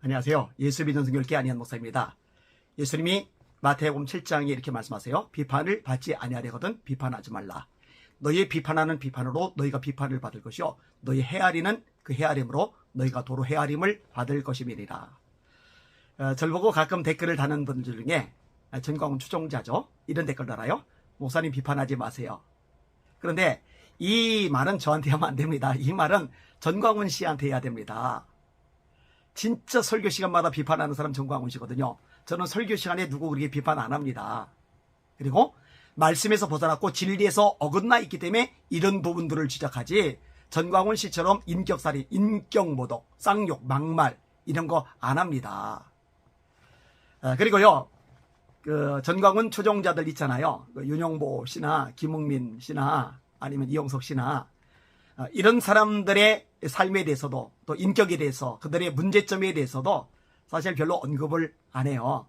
안녕하세요. 예수 믿는 성결교회 안희연 목사입니다. 예수님이 마태복음 7장에 이렇게 말씀하세요. 비판을 받지 아니하려거든 비판하지 말라. 너희 비판하는 비판으로 너희가 비판을 받을 것이요 너희 헤아리는 그 헤아림으로 너희가 도로 헤아림을 받을 것임이니라. 절 보고 가끔 댓글을 다는 분들 중에 전광훈 추종자죠. 이런 댓글 달아요. 목사님 비판하지 마세요. 그런데 이 말은 저한테 하면 안 됩니다. 이 말은 전광훈 씨한테 해야 됩니다. 진짜 설교 시간마다 비판하는 사람 전광훈 씨거든요. 저는 설교 시간에 누구 그렇게 비판 안 합니다. 그리고 말씀에서 벗어났고 진리에서 어긋나 있기 때문에 이런 부분들을 지적하지, 전광훈 씨처럼 인격살인, 인격모독, 쌍욕, 막말 이런 거 안 합니다. 그리고요, 전광훈 추종자들 있잖아요. 윤용보 씨나 김웅민 씨나 아니면 이용석 씨나 이런 사람들의 삶에 대해서도 또 인격에 대해서 그들의 문제점에 대해서도 사실 별로 언급을 안 해요.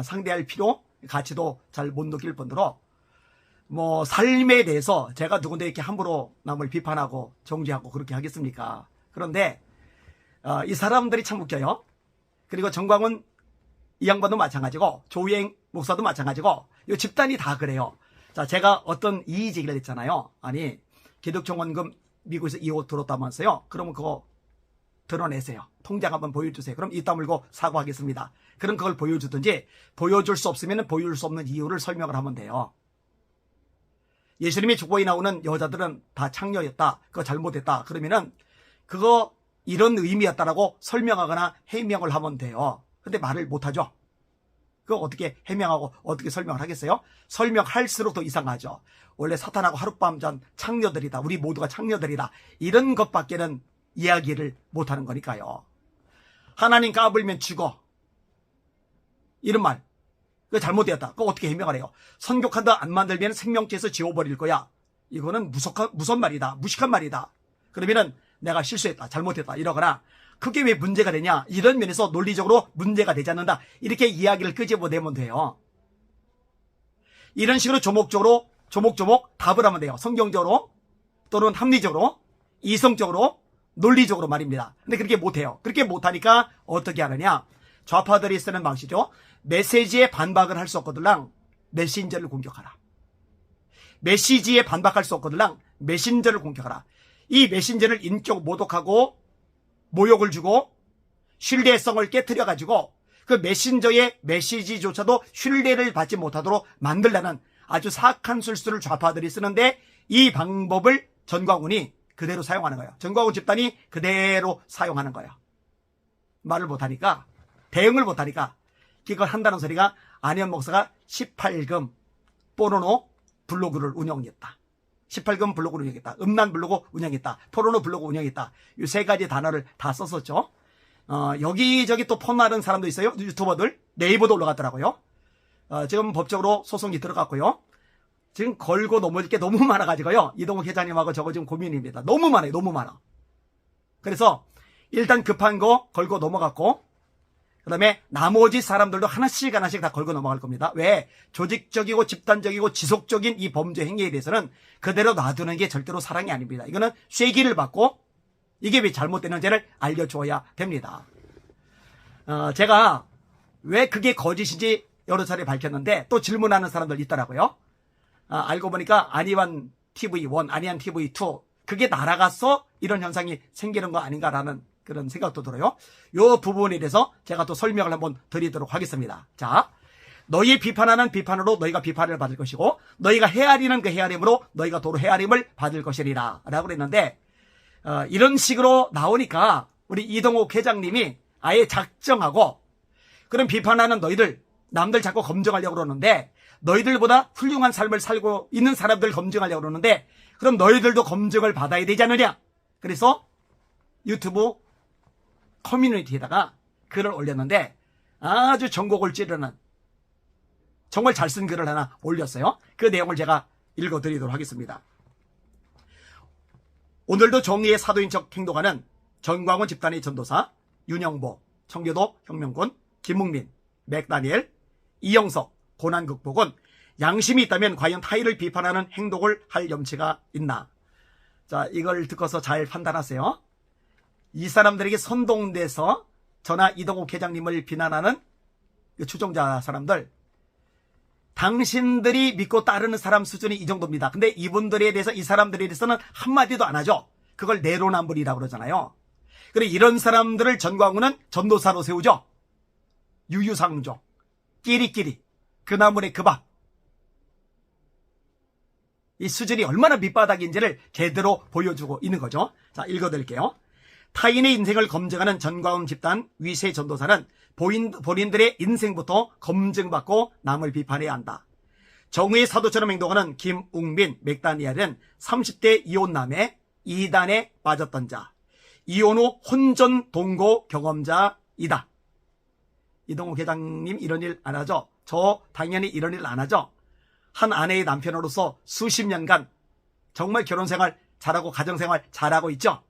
상대할 필요, 가치도 잘 못 느낄 뿐더러 삶에 대해서 제가 누군데 이렇게 함부로 남을 비판하고 정죄하고 그렇게 하겠습니까? 그런데 이 사람들이 참 웃겨요. 그리고 전광훈 이 양반도 마찬가지고 조희행 목사도 마찬가지고 이 집단이 다 그래요. 자, 제가 어떤 이의 제기를 했잖아요. 아니, 기독정원금 미국에서 2호 들었다면서요. 그러면 그거 드러내세요. 통장 한번 보여주세요. 그럼 입 다물고 사과하겠습니다. 그럼 그걸 보여주든지, 보여줄 수 없으면 보여줄 수 없는 이유를 설명을 하면 돼요. 예수님의 축복이 나오는 여자들은 다 창녀였다, 그거 잘못했다 그러면은 그거 이런 의미였다라고 설명하거나 해명을 하면 돼요. 근데 말을 못하죠. 그거 어떻게 해명하고 어떻게 설명을 하겠어요? 설명할수록 더 이상하죠. 원래 사탄하고 하룻밤 전 창녀들이다, 우리 모두가 창녀들이다, 이런 것밖에는 이야기를 못하는 거니까요. 하나님 까불면 죽어, 이런 말, 그거 잘못되었다, 그거 어떻게 해명을 해요? 선교한다 안 만들면 생명체에서 지워버릴 거야, 이거는 무슨 말이다, 무식한 말이다. 그러면은 내가 실수했다, 잘못했다 이러거나, 그게 왜 문제가 되냐, 이런 면에서 논리적으로 문제가 되지 않는다, 이렇게 이야기를 끄집어내면 돼요. 이런 식으로 조목조목 답을 하면 돼요. 성경적으로 또는 합리적으로, 이성적으로, 논리적으로 말입니다. 근데 그렇게 못해요. 그렇게 못하니까 어떻게 하느냐, 좌파들이 쓰는 방식이죠. 메시지에 반박을 할 수 없거들랑 메신저를 공격하라. 메시지에 반박할 수 없거들랑 메신저를 공격하라. 이 메신저를 인격 모독하고 모욕을 주고 신뢰성을 깨트려가지고 그 메신저의 메시지조차도 신뢰를 받지 못하도록 만들려는 아주 사악한 술수를 좌파들이 쓰는데, 이 방법을 전광훈이 그대로 사용하는 거예요. 전광훈 집단이 그대로 사용하는 거예요. 말을 못하니까, 대응을 못하니까 그걸 한다는 소리가 안희연 목사가 18금 포르노 블로그를 운영했다, 18금 블로그를 운영했다, 음란 블로그 운영했다, 포르노 블로그 운영했다, 이 세 가지 단어를 다 썼었죠. 여기저기 또 폰나는 사람도 있어요. 유튜버들 네이버도 올라갔더라고요. 지금 법적으로 소송이 들어갔고요. 지금 걸고 넘어질 게 너무 많아가지고요. 이동욱 회장님하고 저거 지금 고민입니다. 너무 많아요. 너무 많아. 그래서 일단 급한 거 걸고 넘어갔고, 그 다음에 나머지 사람들도 하나씩 다 걸고 넘어갈 겁니다. 왜? 조직적이고 집단적이고 지속적인 이 범죄 행위에 대해서는 그대로 놔두는 게 절대로 사랑이 아닙니다. 이거는 쐐기를 받고 이게 왜 잘못되는지를 알려줘야 됩니다. 제가 왜 그게 거짓인지 여러 차례 밝혔는데 또 질문하는 사람들 있더라고요. 알고 보니까 안희환 TV1, 안희환 TV2 그게 날아가서 이런 현상이 생기는 거 아닌가라는 그런 생각도 들어요. 이 부분에 대해서 제가 또 설명을 한번 드리도록 하겠습니다. 자, 너희 비판하는 비판으로 너희가 비판을 받을 것이고 너희가 헤아리는 그 헤아림으로 너희가 도로 헤아림을 받을 것이리라 라고 그랬는데, 이런 식으로 나오니까 우리 이동욱 회장님이 아예 작정하고, 그런 비판하는 너희들, 남들 자꾸 검증하려고 그러는데, 너희들보다 훌륭한 삶을 살고 있는 사람들 검증하려고 그러는데, 그럼 너희들도 검증을 받아야 되지 않느냐. 그래서 유튜브 커뮤니티에다가 글을 올렸는데 아주 전곡을 찌르는 정말 잘 쓴 글을 하나 올렸어요. 그 내용을 제가 읽어드리도록 하겠습니다. 오늘도 정의의 사도인 척 행동하는 전광훈 집단의 전도사 윤영보, 청교도 혁명군 김웅민, 맥다니엘, 이영석, 고난 극복은 양심이 있다면 과연 타인을 비판하는 행동을 할 염치가 있나. 자, 이걸 듣고서 잘 판단하세요. 이 사람들에게 선동돼서 저나 이동욱 회장님을 비난하는 추종자 사람들, 당신들이 믿고 따르는 사람 수준이 이 정도입니다. 근데 이분들에 대해서, 이 사람들에 대해서는 한마디도 안 하죠. 그걸 내로남불이라고 그러잖아요. 그래, 이런 사람들을 전광훈은 전도사로 세우죠. 유유상종, 끼리끼리, 그 나물의 그 밥. 이 수준이 얼마나 밑바닥인지를 제대로 보여주고 있는 거죠. 자, 읽어드릴게요. 타인의 인생을 검증하는 전광훈 집단 위세 전도사는 본인들의 인생부터 검증받고 남을 비판해야 한다. 정의의 사도처럼 행동하는 김웅민, 맥다니엘은 30대 이혼남의 이단에 빠졌던 자, 이혼 후 혼전 동거 경험자이다. 이동욱 회장님 이런 일 안 하죠? 저 당연히 이런 일 안 하죠? 한 아내의 남편으로서 수십 년간 정말 결혼생활 잘하고 가정생활 잘하고 있죠?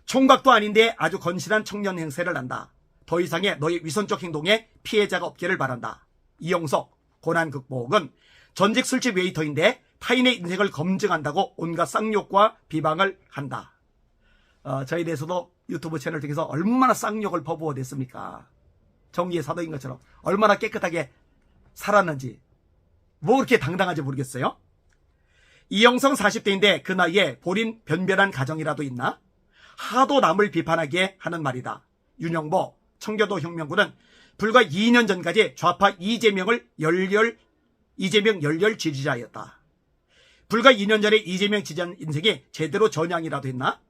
총각도 아닌데 아주 건실한 청년 행세를 한다. 더 이상의 너의 위선적 행동에 피해자가 없기를 바란다. 이영석, 고난 극복은 전직 술집 웨이터인데 타인의 인생을 검증한다고 온갖 쌍욕과 비방을 한다. 저에 대해서도 유튜브 채널 통해서 얼마나 쌍욕을 퍼부어댔습니까? 정의의 사도인 것처럼 얼마나 깨끗하게 살았는지, 뭐 그렇게 당당한지 모르겠어요. 이영성 40대인데 그 나이에 본인 변변한 가정이라도 있나? 하도 남을 비판하게 하는 말이다. 윤영보 청교도 혁명군은 불과 2년 전까지 좌파 이재명 열렬 지지자였다. 불과 2년 전에 이재명 지지한 인생이 제대로 전향이라도 했나?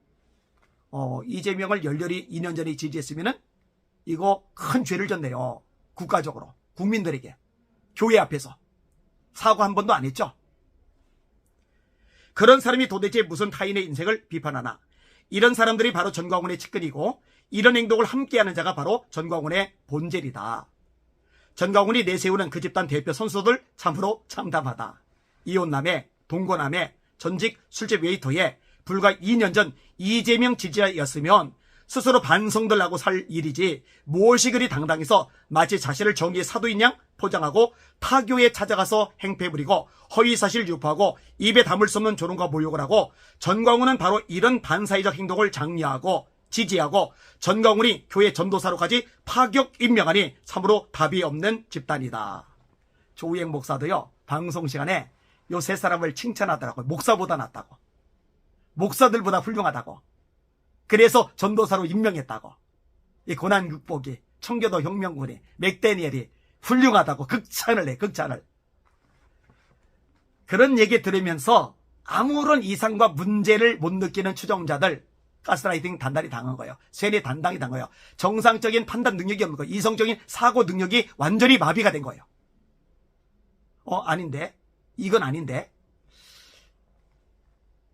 이재명을 열렬히 2년 전에 지지했으면은 이거 큰 죄를 졌네요. 국가적으로, 국민들에게, 교회 앞에서 사과 한 번도 안 했죠. 그런 사람이 도대체 무슨 타인의 인생을 비판하나? 이런 사람들이 바로 전광훈의 측근이고, 이런 행동을 함께하는 자가 바로 전광훈의 본질이다. 전광훈이 내세우는 그 집단 대표 선수들 참으로 참담하다. 이혼남의, 동거남의, 전직 술집 웨이터의 불과 2년 전 이재명 지지자였으면 스스로 반성들 하고 살 일이지, 무엇이 그리 당당해서 마치 자신을 정의의 사도인 양 포장하고 타교에 찾아가서 행패 부리고 허위사실 유포하고 입에 담을 수 없는 조롱과 모욕을 하고. 전광훈은 바로 이런 반사회적 행동을 장려하고 지지하고 전광훈이 교회 전도사로까지 파격 임명하니 참으로 답이 없는 집단이다. 조우행 목사도요, 방송 시간에 요 세 사람을 칭찬하더라고요. 목사보다 낫다고, 목사들보다 훌륭하다고, 그래서 전도사로 임명했다고. 이 고난 극복이, 청교도 혁명군이, 맥다니엘이 훌륭하다고 극찬을 해, 극찬을. 그런 얘기 들으면서 아무런 이상과 문제를 못 느끼는 추종자들, 가스라이팅 단단히 당한 거예요. 세뇌 단단히 당한 거예요. 정상적인 판단 능력이 없는 거예요. 이성적인 사고 능력이 완전히 마비가 된 거예요. 아닌데? 이건 아닌데?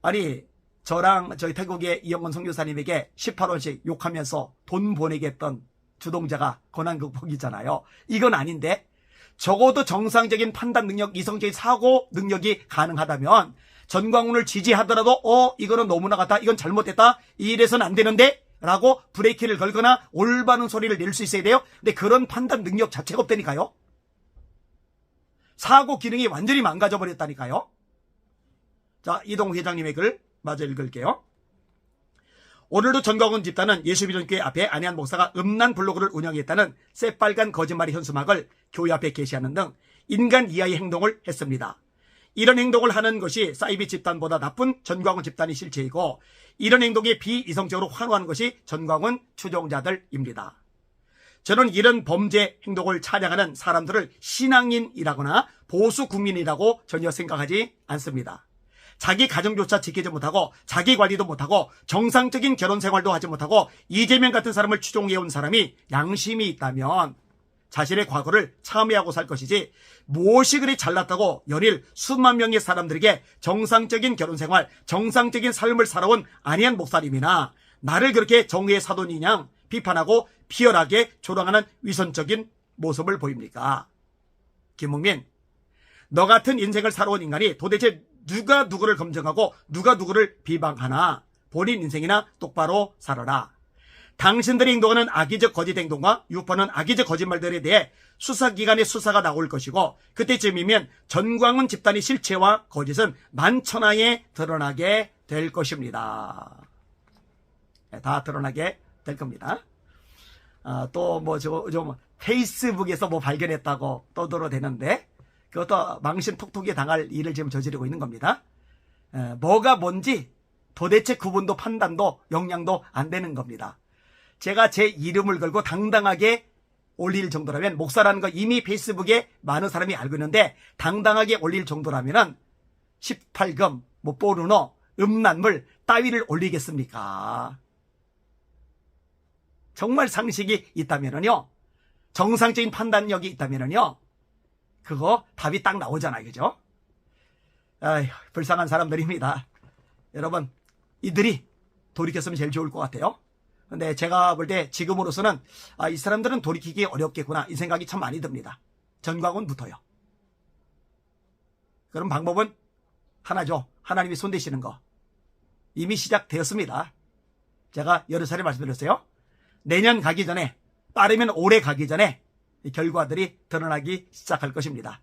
아니, 저랑 저희 태국의 이영건 선교사님에게 18원씩 욕하면서 돈 보내게 했던 주동자가 고난극복이잖아요. 이건 아닌데? 적어도 정상적인 판단 능력, 이성적인 사고 능력이 가능하다면 전광훈을 지지하더라도 이거는 너무나 같다, 이건 잘못됐다, 이래서는 안 되는데 라고 브레이크를 걸거나 올바른 소리를 낼 수 있어야 돼요. 근데 그런 판단 능력 자체가 없다니까요. 사고 기능이 완전히 망가져 버렸다니까요. 자, 이동욱 회장님의 글 마저 읽을게요. 오늘도 전광훈 집단은 예수비전교회 앞에 안혜한 목사가 음란 블로그를 운영했다는 새빨간 거짓말의 현수막을 교회 앞에 게시하는 등 인간 이하의 행동을 했습니다. 이런 행동을 하는 것이 사이비 집단보다 나쁜 전광훈 집단의 실체이고, 이런 행동에 비이성적으로 환호하는 것이 전광훈 추종자들입니다. 저는 이런 범죄 행동을 찬양하는 사람들을 신앙인이라거나 보수 국민이라고 전혀 생각하지 않습니다. 자기 가정조차 지키지 못하고 자기 관리도 못하고 정상적인 결혼 생활도 하지 못하고 이재명 같은 사람을 추종해온 사람이 양심이 있다면 자신의 과거를 참회하고 살 것이지, 무엇이 그리 잘났다고 연일 수만 명의 사람들에게 정상적인 결혼 생활, 정상적인 삶을 살아온 안혜한 목사님이나 나를 그렇게 정의의 사도니냥 비판하고 피열하게 조롱하는 위선적인 모습을 보입니까? 김웅민, 너 같은 인생을 살아온 인간이 도대체 누가 누구를 검증하고 누가 누구를 비방하나? 본인 인생이나 똑바로 살아라. 당신들이 행동하는 악의적 거짓 행동과 유포하는 악의적 거짓말들에 대해 수사기관의 수사가 나올 것이고, 그때쯤이면 전광훈 집단의 실체와 거짓은 만천하에 드러나게 될 것입니다. 다 드러나게 될 겁니다. 또 뭐 좀 페이스북에서 뭐 발견했다고 떠들어대는데 그것도 망신 톡톡이 당할 일을 지금 저지르고 있는 겁니다. 뭐가 뭔지 도대체 구분도 판단도 역량도 안 되는 겁니다. 제가 제 이름을 걸고 당당하게 올릴 정도라면, 목사라는 거 이미 페이스북에 많은 사람이 알고 있는데 당당하게 올릴 정도라면은 18금, 뭐 포르노, 음란물 따위를 올리겠습니까? 정말 상식이 있다면은요, 정상적인 판단력이 있다면은요, 그거 답이 딱 나오잖아요. 그죠? 아휴, 불쌍한 사람들입니다. 여러분, 이들이 돌이켰으면 제일 좋을 것 같아요. 근데 제가 볼 때 지금으로서는 이 사람들은 돌이키기 어렵겠구나, 이 생각이 참 많이 듭니다. 전광훈부터요. 그럼 방법은 하나죠. 하나님이 손대시는 거. 이미 시작되었습니다. 제가 여러 차례 말씀드렸어요. 내년 가기 전에, 빠르면 올해 가기 전에 이 결과들이 드러나기 시작할 것입니다.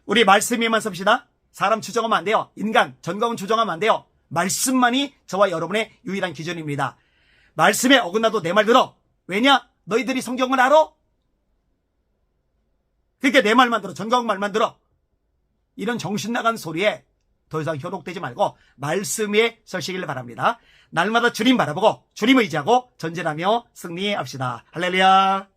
우리 말씀에만 섭시다. 사람 추정하면 안 돼요. 인간, 전광훈 추정하면 안 돼요. 말씀만이 저와 여러분의 유일한 기준입니다. 말씀에 어긋나도 내 말 들어. 왜냐? 너희들이 성경을 알아? 그러니까 내 말만 들어. 전광훈 말만 들어. 이런 정신 나간 소리에 더 이상 현혹되지 말고 말씀에 서시길 바랍니다. 날마다 주님 바라보고 주님 의지하고 전진하며 승리합시다. 할렐루야.